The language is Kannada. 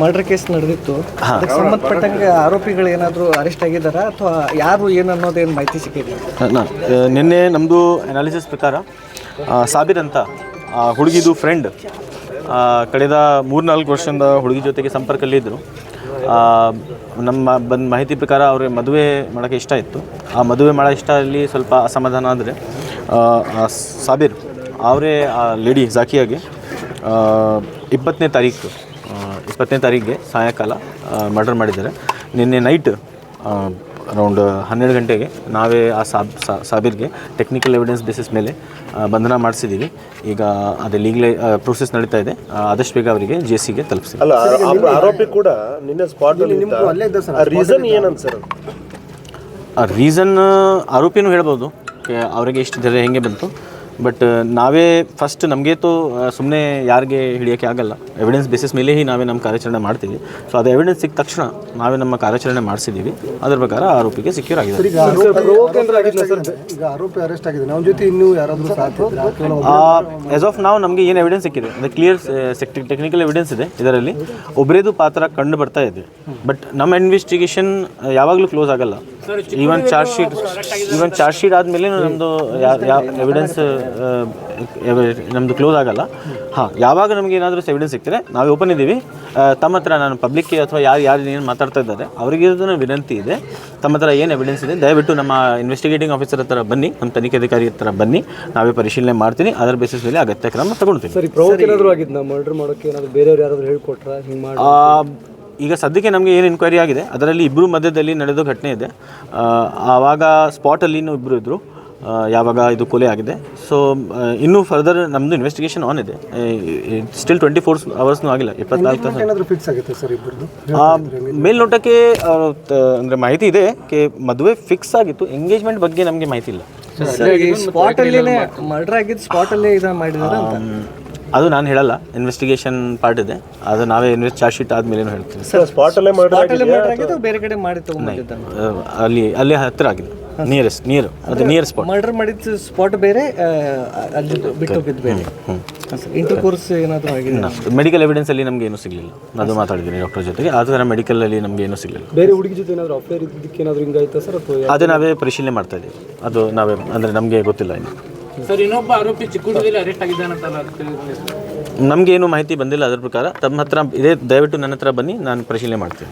ಮರ್ಡರ್ ಕೇಸ್ ನಡೆದಿತ್ತು, ಅದಕ್ಕೆ ಸಂಬಂಧಪಟ್ಟಂಗೆ ಆರೋಪಿಗಳು ಏನಾದರೂ ಅರೆಸ್ಟ್ ಆಗಿದ್ದಾರಾ ಅಥವಾ ಯಾರು ಏನು ಅನ್ನೋದೇನು ಮಾಹಿತಿ ಸಿಕ್ಕಿದೆ? ನಿನ್ನೆ ನಮ್ಮದು ಅನಾಲಿಸಿಸ್ ಪ್ರಕಾರ ಸಾಬಿರ್ ಅಂತ ಹುಡುಗಿದು ಫ್ರೆಂಡ್ ಕಳೆದ 3-4 ವರ್ಷದಿಂದ ಹುಡುಗಿ ಜೊತೆಗೆ ಸಂಪರ್ಕದಲ್ಲಿದ್ದರು. ನಮ್ಮ ಬಂದ ಮಾಹಿತಿ ಪ್ರಕಾರ ಅವ್ರಿಗೆ ಮದುವೆ ಮಾಡೋಕ್ಕೆ ಇಷ್ಟ ಇತ್ತು. ಆ ಮದುವೆ ಮಾಡೋ ಇಷ್ಟ ಅಲ್ಲಿ ಸ್ವಲ್ಪ ಅಸಮಾಧಾನ ಆದರೆ ಸಾಬಿರ್ ಅವರೇ ಆ ಲೇಡಿ ಜಾಕಿಯಾಗೆ 20ನೇ ತಾರೀಕಿಗೆ ಸಾಯಂಕಾಲ ಮರ್ಡರ್ ಮಾಡಿದ್ದಾರೆ. ನಿನ್ನೆ ನೈಟ್ ಅರೌಂಡ್ 12 ಗಂಟೆಗೆ ನಾವೇ ಆ ಸಾಬಿರ್ಗೆ ಟೆಕ್ನಿಕಲ್ ಎವಿಡೆನ್ಸ್ ಬೇಸಿಸ್ ಮೇಲೆ ಬಂಧನ ಮಾಡಿಸಿದ್ದೀವಿ. ಈಗ ಅದೇ ಲೀಗಲ್ ಪ್ರೊಸೆಸ್ ನಡೀತಾ ಇದೆ. ಆದಷ್ಟು ಬೇಗ ಅವರಿಗೆ ಜೆಸಿಗೆ ತಲುಪಿಸ್ತೀವಿ. ಅಲ್ಲ, ಆರೋಪಿ ಕೂಡ ನಿನ್ನೆ ಸ್ಪಾಟ್ ಅಲ್ಲಿ ರೀಸನ್ ಏನಂತ ಸರ್? ಆ ರೀಸನ್ ಆರೋಪಿನೂ ಹೇಳ್ಬೋದು, ಅವರಿಗೆ ಇಷ್ಟು ಧೈರ್ಯ ಹೆಂಗೆ ಬಂತು. ಬಟ್ ನಾವೇ ಫಸ್ಟ್ ನಮಗೇತು ಸುಮ್ಮನೆ ಯಾರಿಗೆ ಹಿಡಿಯೋಕ್ಕೆ ಆಗಲ್ಲ, ಎವಿಡೆನ್ಸ್ ಬೇಸಿಸ್ ಮೇಲೆ ನಾವೇ ನಮ್ಮ ಕಾರ್ಯಾಚರಣೆ ಮಾಡ್ತೀವಿ. ಸೊ ಅದು ಎವಿಡೆನ್ಸ್ ಸಿಕ್ಕ ತಕ್ಷಣ ನಾವೇ ನಮ್ಮ ಕಾರ್ಯಾಚರಣೆ ಮಾಡಿಸಿದ್ದೀವಿ. ಅದರ ಪ್ರಕಾರ ಆರೋಪಿಗೆ ಸೆಕ್ಯೂರ್ ಆಗಿದೆ. ಆಸ್ ಆಫ್ ನಾವು ನಮಗೆ ಏನು ಎವಿಡೆನ್ಸ್ ಸಿಕ್ಕಿದೆ ಅದು ಕ್ಲಿಯರ್ ಟೆಕ್ನಿಕಲ್ ಎವಿಡೆನ್ಸ್ ಇದೆ. ಇದರಲ್ಲಿ ಒಬ್ಬರೇದು ಪಾತ್ರ ಕಂಡು ಬರ್ತಾ ಇದೆ. ಬಟ್ ನಮ್ಮ ಇನ್ವೆಸ್ಟಿಗೇಷನ್ ಯಾವಾಗಲೂ ಕ್ಲೋಸ್ ಆಗಲ್ಲ. ಈವನ್ ಚಾರ್ಜ್ ಶೀಟ್ ಆದಮೇಲೆ ನಮ್ಮದು ಎವಿಡೆನ್ಸ್ ನಮ್ಮದು ಕ್ಲೋಸ್ ಆಗಲ್ಲ. ಯಾವಾಗ ನಮಗೆ ಏನಾದರೂ ಎವಿಡೆನ್ಸ್ ಸಿಗ್ತಾರೆ ನಾವೇ ಓಪನ್ ಇದ್ದೀವಿ. ತಮ್ಮ ಹತ್ರ ನಾನು ಪಬ್ಲಿಕ್ಗೆ ಅಥವಾ ಯಾರು ಏನು ಮಾತಾಡ್ತಾ ಇದ್ದಾರೆ ಅವರಿಗೆ ವಿನಂತಿ ಇದೆ, ತಮ್ಮ ಹತ್ರ ಏನು ಎವಿಡೆನ್ಸ್ ಇದೆ ದಯವಿಟ್ಟು ನಮ್ಮ ಇನ್ವೆಸ್ಟಿಗೇಟಿಂಗ್ ಆಫೀಸರ್ ಹತ್ರ ಬನ್ನಿ, ನಮ್ಮ ತನಿಖಾಧಿಕಾರಿ ಹತ್ರ ಬನ್ನಿ, ನಾವೇ ಪರಿಶೀಲನೆ ಮಾಡ್ತೀನಿ. ಅದರ ಬೇಸಿಸ್ ಮೇಲೆ ಅಗತ್ಯ ಕ್ರಮ ತಗೊಳ್ತೀವಿ. ಮರ್ಡರ್ ಮಾಡೋಕ್ಕೆ ಏನಾದರೂ ಬೇರೆಯವ್ರು ಯಾರಾದರೂ ಹೇಳ್ಕೊಟ್ರಾ ಹಿಂಗೆ ಮಾಡಿ? ಈಗ ಸದ್ಯಕ್ಕೆ ನಮಗೆ ಏನು ಎನ್ಕ್ವೈರಿ ಆಗಿದೆ ಅದರಲ್ಲಿ ಇಬ್ಬರು ಮಧ್ಯದಲ್ಲಿ ನಡೆದ ಘಟನೆ ಇದೆ. ಆವಾಗ ಸ್ಪಾಟಲ್ಲಿನೂ ಇಬ್ಬರು ಇದ್ದರು ಯಾವಾಗ ಇದು ಕೊಲೆ ಆಗಿದೆ. ಸೊ ಇನ್ನೂ ಫರ್ದರ್ ನಮ್ಮದು ಇನ್ವೆಸ್ಟಿಗೇಷನ್ ಆನ್ ಇದೆ. ಸ್ಟಿಲ್ 24 hours ಆಗಿಲ್ಲ, 24 ತಾಸು. ಫಿಕ್ಸ್ ಆಗುತ್ತೆ ಸರ್ ಇಬ್ಬರದು? ಮೇಲ್ನೋಟಕ್ಕೆ ಅಂದರೆ ಮಾಹಿತಿ ಇದೆ ಕೆ ಮದುವೆ ಫಿಕ್ಸ್ ಆಗಿತ್ತು. ಎಂಗೇಜ್ಮೆಂಟ್ ಬಗ್ಗೆ ನಮಗೆ ಮಾಹಿತಿ ಇಲ್ಲ. ಸ್ಪಾಟಲ್ಲೇ ಮರ್ಡರ್ ಆಗಿದ್ದು ಸ್ಪಾಟಲ್ಲೇ ಇದನ್ನು ಮಾಡಿದ್ದಾರೆ ಅಂತ ಅದು ನಾನು ಹೇಳಲ್ಲ, ಇನ್ವೆಸ್ಟಿಗೇಷನ್ ಪಾರ್ಟ್ ಇದೆ. ಅದು ನಾವೇ ಚಾರ್ಜ್ ಶೀಟ್ ಆದಮೇಲೆ ಹೇಳ್ತೀವಿ. ಸ್ಪಾಟಲ್ಲೇ ಬೇರೆ ಕಡೆ ಮಾಡಿ ತಗೊಂಡಿದ್ದ ಅಲ್ಲಿ ಹತ್ತಿರ ಆಗಿದೆ, ನಿಯರ್ ಸ್ಪಾಟ್. ಮರ್ಡರ್ ಮಾಡಿದ ಸ್ಪಾಟ್ ಬೇರೆ, ಅಲ್ಲಿ ಬಿಟ್ಟು ಹೋಗಿದ್ದು ಬೇರೆ. ಇಂಟರ್ಕೋರ್ಸ್ ಏನಾದರೂ ಆಗಿದೆ? ಮೆಡಿಕಲ್ ಎವಿಡೆನ್ಸ್ ಅಲ್ಲಿ ನಮ್ಗೆ ಏನೂ ಸಿಗಲಿಲ್ಲ. ಅದು ಮಾತಾಡಿದ್ದೀನಿ ಡಾಕ್ಟರ್ ಜೊತೆಗೆ. ಆ ಥರ ಮೆಡಿಕಲ್ ಅಲ್ಲಿ ನಮ್ಗೆ ಏನೂ ಸಿಗಲಿಲ್ಲ. ಬೇರೆ ಹುಡುಗಿ ಜೊತೆ ಏನಾದರೂ ಅಫೇರ್ ಇದ್ದಕ್ಕೆ ಏನಾದರೂ ಹಿಂಗಾಯ್ತಾ ಸರ್? ಅದೇ ನಾವೇ ಪರಿಶೀಲನೆ ಮಾಡ್ತಾ ಇದ್ದೀವಿ. ಅದು ನಾವೇ ಅಂದರೆ ನಮಗೆ ಗೊತ್ತಿಲ್ಲ ಇನ್ನು. ಸರ್, ಇನ್ನೊಬ್ಬ ಆರೋಪಿ ಚಿಕ್ಕೋಡಿಯಲ್ಲಿ ಅರೆಸ್ಟ್ ಆಗಿದ್ದಾನಂತ ನಮಗೇನು ಮಾಹಿತಿ ಬಂದಿಲ್ಲ. ಅದರ ಪ್ರಕಾರ ತಮ್ಮ ಹತ್ರ ಇದೇ, ದಯವಿಟ್ಟು ನನ್ನ ಹತ್ರ ಬನ್ನಿ, ನಾನು ಪರಿಶೀಲನೆ ಮಾಡ್ತೀನಿ.